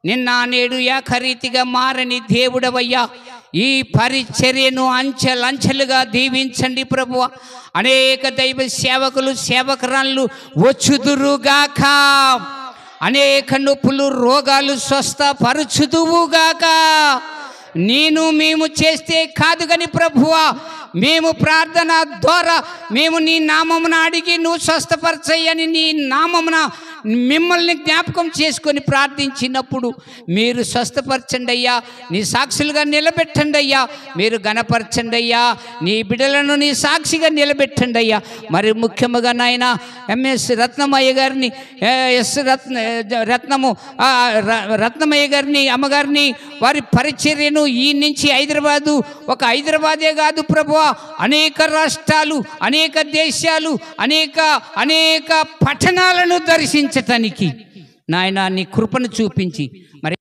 నిన్న నేడు ఏకరీతిగా మారని దేవుడవయ్యా, ఈ పరిచర్యను అంచెలంచెలుగా దీవించండి ప్రభువా. అనేక దైవ సేవకులు సేవకురాళ్ళు వచ్చుదురుగాక, అనేక నొప్పులు రోగాలు స్వస్థపరచుదువుగాక. మేము చేస్తే కాదు కానీ ప్రభువా, మేము ప్రార్థన ద్వారా మేము నీ నామమున అడిగి నువ్వు స్వస్థపరచయ్యని నీ నామమున మిమ్మల్ని జ్ఞాపకం చేసుకొని ప్రార్థించినప్పుడు మీరు స్వస్థపరచండి అయ్యా, నీ సాక్షులుగా నిలబెట్టండి అయ్యా, మీరు గణపరచండి అయ్యా, నీ బిడ్డలను నీ సాక్షిగా నిలబెట్టండి అయ్యా. మరి ముఖ్యంగా నాయన ఎంఎస్ రత్నమయ్య గారిని, రత్నమయ్య గారిని అమ్మగారిని వారి పరిచర్యను ఈ నుంచి హైదరాబాదు, ఒక హైదరాబాదే కాదు ప్రభువా, అనేక రాష్ట్రాలు, అనేక దేశాలు, అనేక పట్టణాలను దర్శించటానికి నాయన నీ కృపను చూపించి మరి